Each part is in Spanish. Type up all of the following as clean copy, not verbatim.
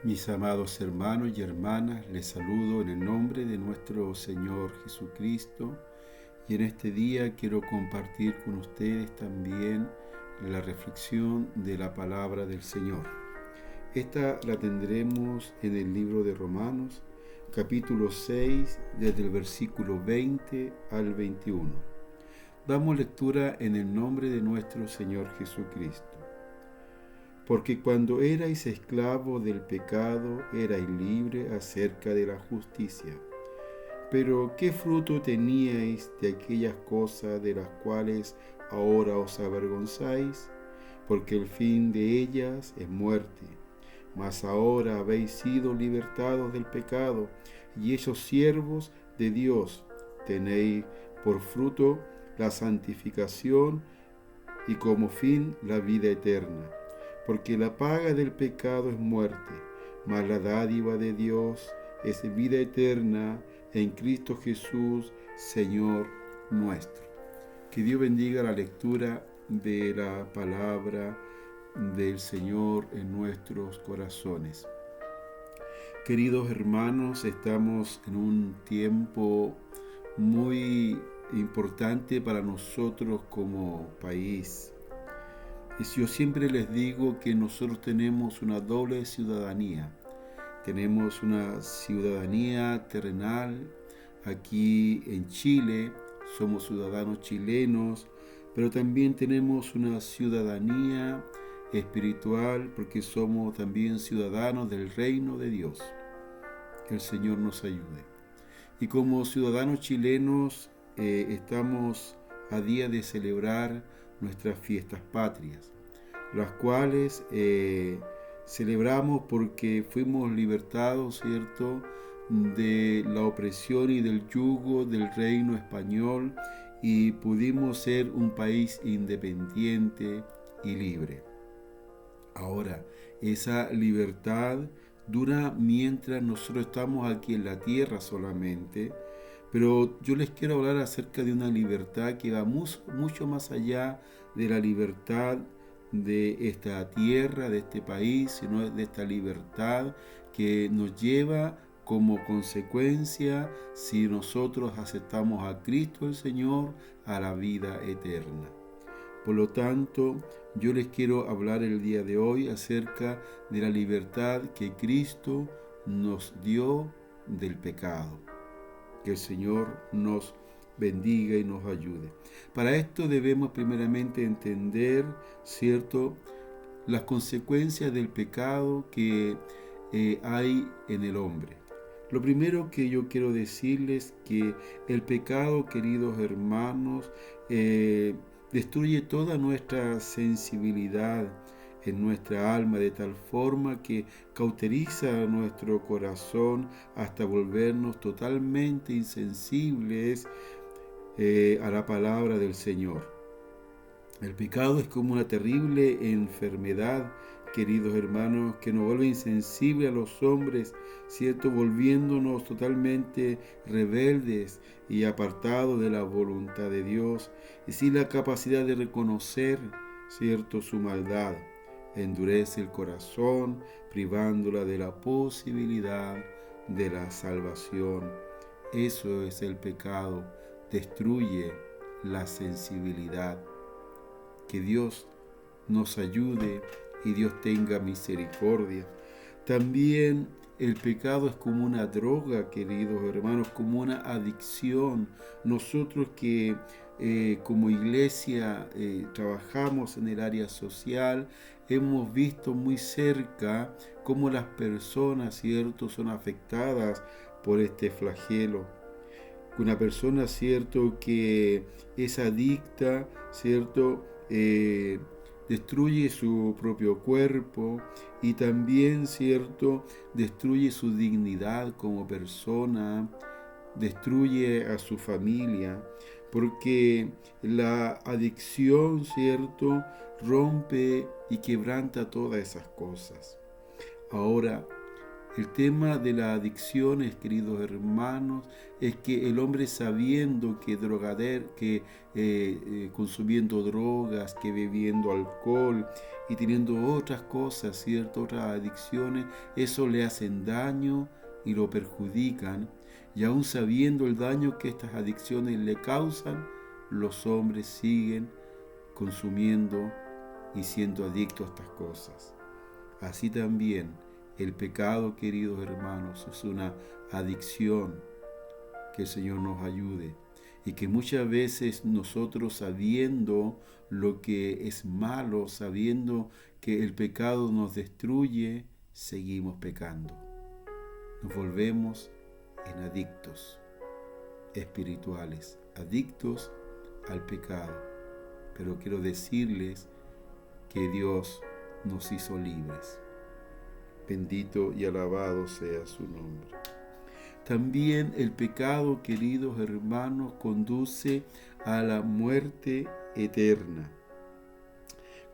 Mis amados hermanos y hermanas, les saludo en el nombre de nuestro Señor Jesucristo y en este día quiero compartir con ustedes también la reflexión de la palabra del Señor. Esta la tendremos en el libro de Romanos, capítulo 6, desde el versículo 20 al 21. Damos lectura en el nombre de nuestro Señor Jesucristo. Porque cuando erais esclavos del pecado, erais libres acerca de la justicia. Pero ¿qué fruto teníais de aquellas cosas de las cuales ahora os avergonzáis? Porque el fin de ellas es muerte. Mas ahora habéis sido libertados del pecado y hechos siervos de Dios. Tenéis por fruto la santificación y como fin la vida eterna. Porque la paga del pecado es muerte, mas la dádiva de Dios es vida eterna en Cristo Jesús, Señor nuestro. Que Dios bendiga la lectura de la palabra del Señor en nuestros corazones. Queridos hermanos, estamos en un tiempo muy importante para nosotros como país. Y yo siempre les digo que nosotros tenemos una doble ciudadanía. Tenemos una ciudadanía terrenal aquí en Chile, somos ciudadanos chilenos, pero también tenemos una ciudadanía espiritual porque somos también ciudadanos del reino de Dios. Que el Señor nos ayude. Y como ciudadanos chilenos estamos a día de celebrar nuestras fiestas patrias, las cuales celebramos porque fuimos libertados, ¿cierto?, de la opresión y del yugo del reino español y pudimos ser un país independiente y libre. Ahora, esa libertad dura mientras nosotros estamos aquí en la tierra solamente, pero yo les quiero hablar acerca de una libertad que va mucho más allá de la libertad de esta tierra, de este país, sino de esta libertad que nos lleva como consecuencia, si nosotros aceptamos a Cristo el Señor, a la vida eterna. Por lo tanto, yo les quiero hablar el día de hoy acerca de la libertad que Cristo nos dio del pecado. Que el Señor nos bendiga y nos ayude. Para esto debemos primeramente entender, ¿cierto?, las consecuencias del pecado que hay en el hombre. Lo primero que yo quiero decirles que el pecado, queridos hermanos, destruye toda nuestra sensibilidad en nuestra alma de tal forma que cauteriza nuestro corazón hasta volvernos totalmente insensibles a la palabra del Señor. El pecado es como una terrible enfermedad, queridos hermanos, que nos vuelve insensibles a los hombres, ¿cierto?, volviéndonos totalmente rebeldes y apartados de la voluntad de Dios y sin la capacidad de reconocer, ¿cierto?, su maldad. Endurece el corazón, privándola de la posibilidad de la salvación. Eso es el pecado, destruye la sensibilidad. Que Dios nos ayude y Dios tenga misericordia. También el pecado es como una droga, queridos hermanos, como una adicción. Nosotros que como iglesia trabajamos en el área social, hemos visto muy cerca cómo las personas, ¿cierto?, son afectadas por este flagelo. Una persona, ¿cierto?, que es adicta, ¿cierto?, destruye su propio cuerpo y también, ¿cierto?, destruye su dignidad como persona, destruye a su familia, porque la adicción, ¿cierto?, rompe y quebranta todas esas cosas. Ahora, El tema de las adicciones, queridos hermanos, es que el hombre sabiendo que consumiendo drogas, que bebiendo alcohol y teniendo otras cosas, ¿cierto? Otras adicciones, eso le hacen daño y lo perjudican. Y aún sabiendo el daño que estas adicciones le causan, los hombres siguen consumiendo y siendo adictos a estas cosas. Así también el pecado, queridos hermanos, es una adicción. Que el Señor nos ayude y que muchas veces nosotros, sabiendo lo que es malo, sabiendo que el pecado nos destruye, seguimos pecando. Nos volvemos en adictos espirituales, adictos al pecado. Pero quiero decirles que Dios nos hizo libres. Bendito y alabado sea su nombre. También el pecado, queridos hermanos, conduce a la muerte eterna.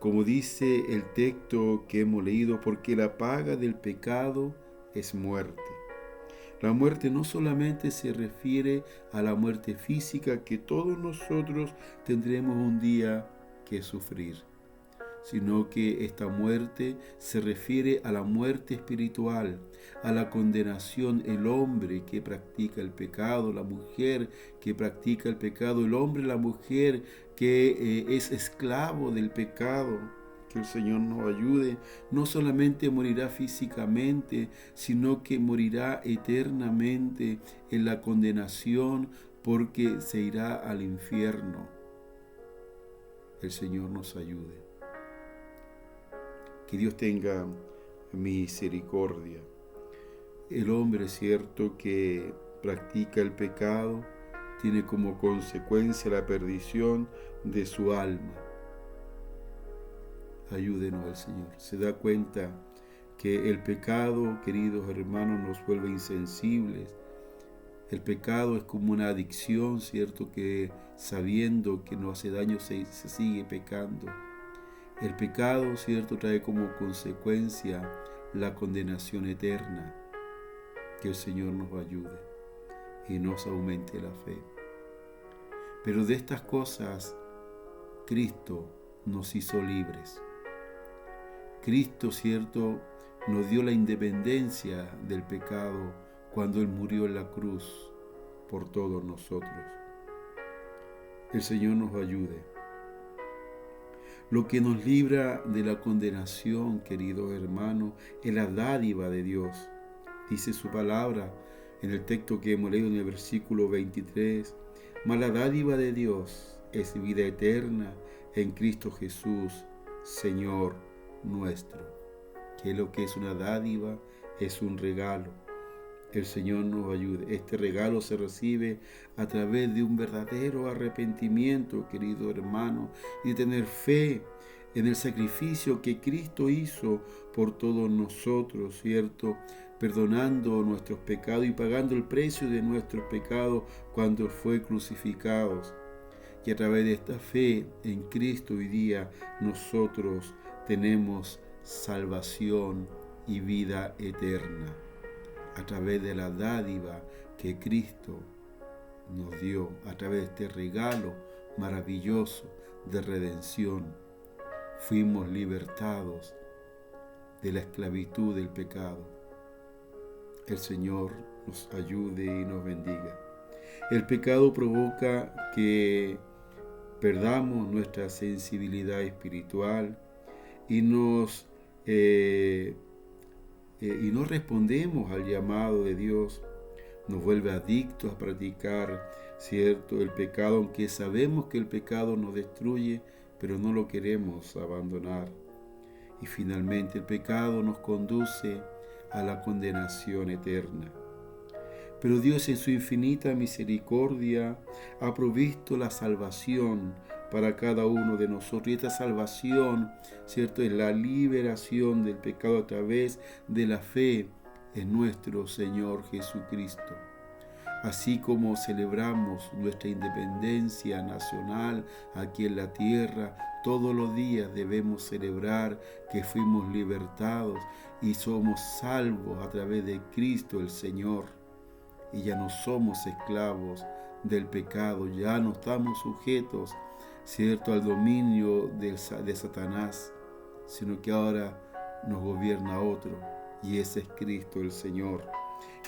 Como dice el texto que hemos leído, porque la paga del pecado es muerte. La muerte no solamente se refiere a la muerte física que todos nosotros tendremos un día que sufrir, sino que esta muerte se refiere a la muerte espiritual, a la condenación. El hombre que practica el pecado, la mujer que practica el pecado, el hombre, la mujer que es esclavo del pecado. Que el Señor nos ayude. No solamente morirá físicamente, sino que morirá eternamente en la condenación, porque se irá al infierno. El Señor nos ayude. Que Dios tenga misericordia. El hombre, cierto, que practica el pecado, tiene como consecuencia la perdición de su alma. Ayúdenos el Señor. Se da cuenta que el pecado, queridos hermanos, nos vuelve insensibles. El pecado es como una adicción, cierto, que sabiendo que nos hace daño se sigue pecando. El pecado, cierto, trae como consecuencia la condenación eterna. Que el Señor nos ayude y nos aumente la fe. Pero de estas cosas, Cristo nos hizo libres. Cristo, cierto, nos dio la independencia del pecado cuando Él murió en la cruz por todos nosotros. El Señor nos ayude. Lo que nos libra de la condenación, queridos hermanos, es la dádiva de Dios. Dice su palabra en el texto que hemos leído en el versículo 23. Mas la dádiva de Dios es vida eterna en Cristo Jesús, Señor nuestro. ¿Qué es lo que es una dádiva? Es un regalo. El Señor nos ayude. Este regalo se recibe a través de un verdadero arrepentimiento, querido hermano, y de tener fe en el sacrificio que Cristo hizo por todos nosotros, ¿cierto? Perdonando nuestros pecados y pagando el precio de nuestros pecados cuando fue crucificado. Y a través de esta fe en Cristo hoy día nosotros tenemos salvación y vida eterna. A través de la dádiva que Cristo nos dio, a través de este regalo maravilloso de redención, fuimos libertados de la esclavitud del pecado. El Señor nos ayude y nos bendiga. El pecado provoca que perdamos nuestra sensibilidad espiritual y no respondemos al llamado de Dios. Nos vuelve adictos a practicar, cierto, el pecado, aunque sabemos que el pecado nos destruye, pero no lo queremos abandonar. Y finalmente el pecado nos conduce a la condenación eterna. Pero Dios en su infinita misericordia ha provisto la salvación para cada uno de nosotros. Y esta salvación, ¿cierto?, es la liberación del pecado a través de la fe en nuestro Señor Jesucristo. así como celebramos nuestra independencia nacional aquí en la tierra, todos los días debemos celebrar que fuimos libertados y somos salvos a través de Cristo el Señor. Y ya no somos esclavos del pecado, ya no estamos sujetos, ¿cierto?, al dominio de Satanás, sino que ahora nos gobierna otro, y ese es Cristo el Señor.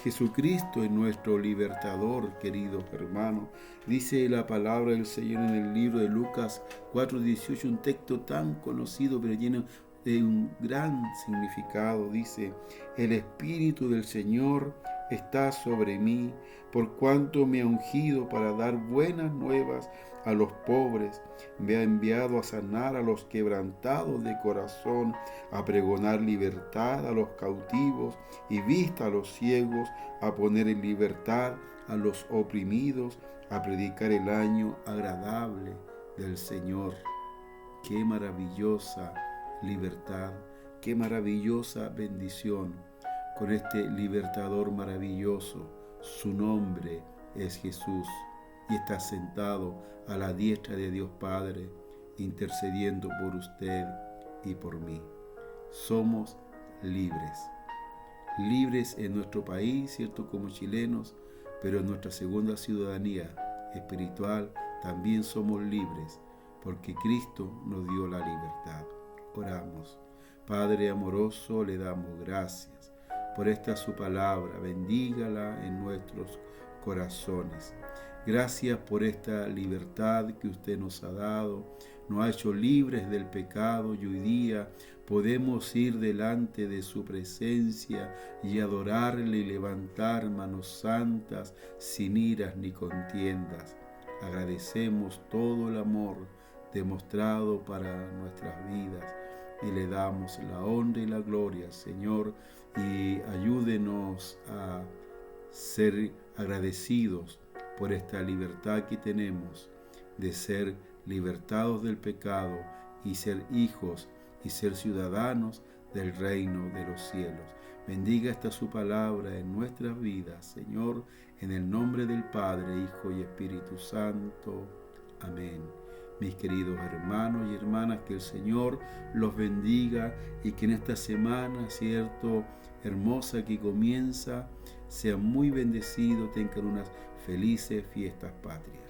Jesucristo es nuestro libertador, queridos hermanos. Dice la palabra del Señor en el libro de Lucas 4:18, un texto tan conocido pero lleno de un gran significado. Dice: el Espíritu del Señor está sobre mí, por cuanto me ha ungido para dar buenas nuevas a los pobres, me ha enviado a sanar a los quebrantados de corazón, a pregonar libertad a los cautivos y vista a los ciegos, a poner en libertad a los oprimidos, a predicar el año agradable del Señor. Qué maravillosa libertad, qué maravillosa bendición con este libertador maravilloso. Su nombre es Jesús y está sentado a la diestra de Dios Padre, intercediendo por usted y por mí. Somos libres, libres en nuestro país, ¿cierto?, como chilenos, pero en nuestra segunda ciudadanía espiritual también somos libres, porque Cristo nos dio la libertad. Oramos. Padre amoroso, le damos gracias por esta su palabra, bendígala en nuestros corazones. Gracias por esta libertad que usted nos ha dado, nos ha hecho libres del pecado y hoy día podemos ir delante de su presencia y adorarle y levantar manos santas sin iras ni contiendas. Agradecemos todo el amor demostrado para nuestras vidas y le damos la honra y la gloria, Señor, y ayúdenos a ser agradecidos por esta libertad que tenemos de ser libertados del pecado y ser hijos y ser ciudadanos del reino de los cielos. Bendiga esta su palabra en nuestras vidas, Señor, en el nombre del Padre, Hijo y Espíritu Santo. Amén. Mis queridos hermanos y hermanas, que el Señor los bendiga y que en esta semana, ¿cierto?, hermosa que comienza, sean muy bendecidos, tengan unas felices fiestas patrias.